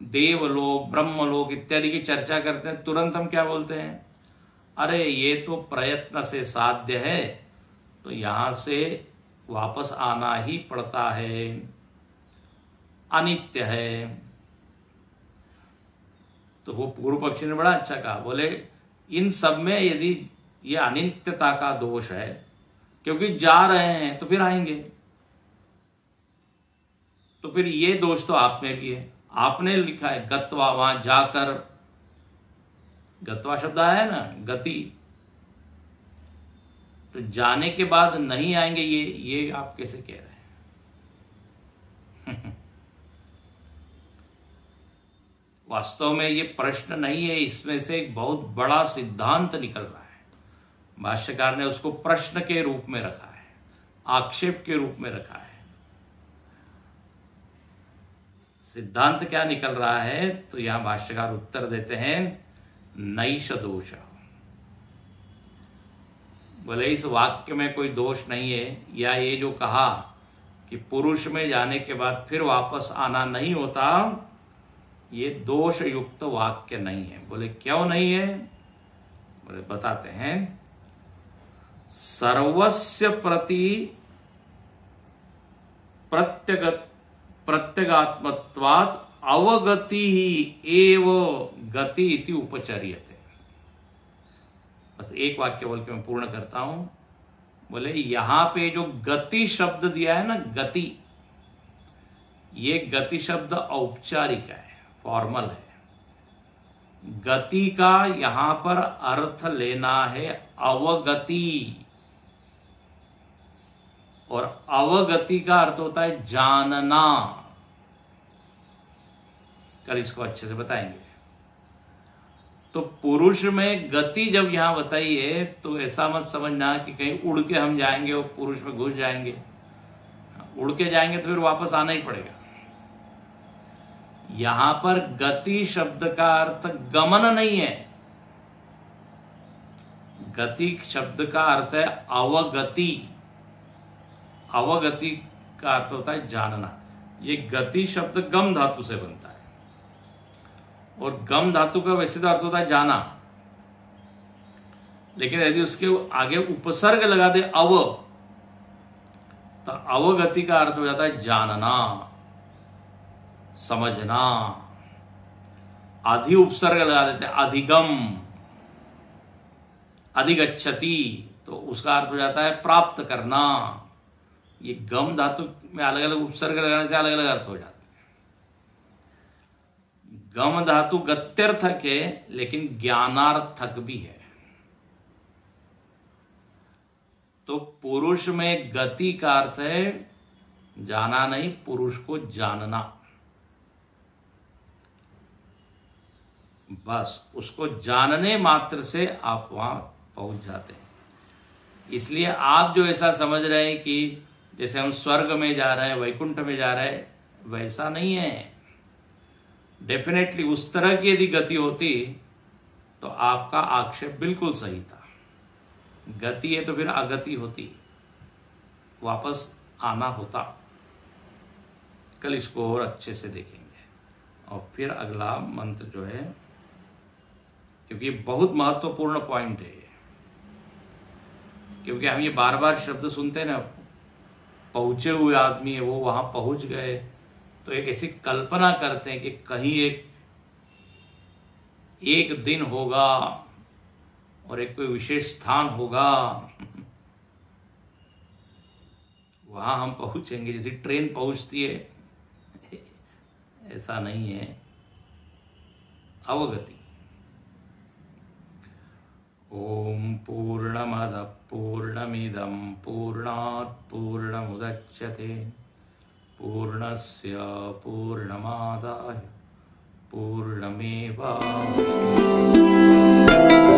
देवलोक, ब्रह्मलोक इत्यादि की चर्चा करते हैं, तुरंत हम क्या बोलते हैं? अरे ये तो प्रयत्न से साध्य है, तो यहां से वापस आना ही पड़ता है, अनित्य है। तो वो पूर्व पक्षी ने बड़ा अच्छा कहा, बोले इन सब में यदि ये अनित्यता का दोष है, क्योंकि जा रहे हैं तो फिर आएंगे, तो फिर ये दोष तो आप में भी है। आपने लिखा है गत्वा, वहां जाकर, गत्वा शब्द आया है ना, गति, तो जाने के बाद नहीं आएंगे, ये आप कैसे कह रहे हैं? वास्तव में ये प्रश्न नहीं है, इसमें से एक बहुत बड़ा सिद्धांत निकल रहा है। भाष्यकार ने उसको प्रश्न के रूप में रखा है, आक्षेप के रूप में रखा है। सिद्धांत क्या निकल रहा है, तो यहां भाष्यकार उत्तर देते हैं, नैष दोष। बोले इस वाक्य में कोई दोष नहीं है, या ये जो कहा कि पुरुष में जाने के बाद फिर वापस आना नहीं होता, ये दोष युक्त वाक्य नहीं है। बोले क्यों नहीं है? बोले बताते हैं, सर्वस्य प्रति प्रत्यगात्मत्वात् अवगति ही एव गति इति उपचर्यते। बस एक वाक्य बोल के मैं पूर्ण करता हूं। बोले यहां पे जो गति शब्द दिया है ना, गति, ये गति शब्द औपचारिक है, फॉर्मल है। गति का यहां पर अर्थ लेना है अवगति, और अवगति का अर्थ होता है जानना। कल इसको अच्छे से बताएंगे। तो पुरुष में गति जब यहां बताई है, तो ऐसा मत समझना कि कहीं उड़ के हम जाएंगे और पुरुष में घुस जाएंगे। उड़ के जाएंगे तो फिर वापस आना ही पड़ेगा। यहां पर गति शब्द का अर्थ गमन नहीं है, गति शब्द का अर्थ है अवगति। अवगति का अर्थ होता है जानना। ये गति शब्द गम धातु से बनता है, और गम धातु का वैसे तो अर्थ होता है जाना, लेकिन यदि उसके आगे उपसर्ग लगा दे अव, तो अवगति का अर्थ हो जाता है जानना, समझना। अधि उपसर्ग लगा देते हैं अधिगम, अधिगच्छति, तो उसका अर्थ हो जाता है प्राप्त करना। ये गम धातु में अलग अलग उपसर्ग लगाने से अलग अलग अर्थ हो जाते हैं। गम धातु गत्यर्थक है, लेकिन ज्ञानार्थक भी है। तो पुरुष में गति का अर्थ है जाना नहीं, पुरुष को जानना। बस उसको जानने मात्र से आप वहां पहुंच जाते हैं। इसलिए आप जो ऐसा समझ रहे हैं कि जैसे हम स्वर्ग में जा रहे हैं, वैकुंठ में जा रहे हैं, वैसा नहीं है। डेफिनेटली उस तरह की यदि गति होती तो आपका आक्षेप बिल्कुल सही था। गति है तो फिर अगति होती, वापस आना होता। कल इसको और अच्छे से देखेंगे। और फिर अगला मंत्र जो है, क्योंकि ये बहुत महत्वपूर्ण पॉइंट है, क्योंकि हम ये बार बार शब्द सुनते हैं ना, पहुंचे हुए आदमी है वो वहां पहुंच गए, तो एक ऐसी कल्पना करते हैं कि कहीं एक दिन होगा और एक कोई विशेष स्थान होगा, वहां हम पहुंचेंगे, जैसे ट्रेन पहुंचती है, ऐसा नहीं है। अवगति। ओम पूर्णमदः पूर्णमिदं पूर्णात् पूर्णमुदच्यते पूर्णस्य पूर्णमादाय पूर्णमेवावशिष्यते।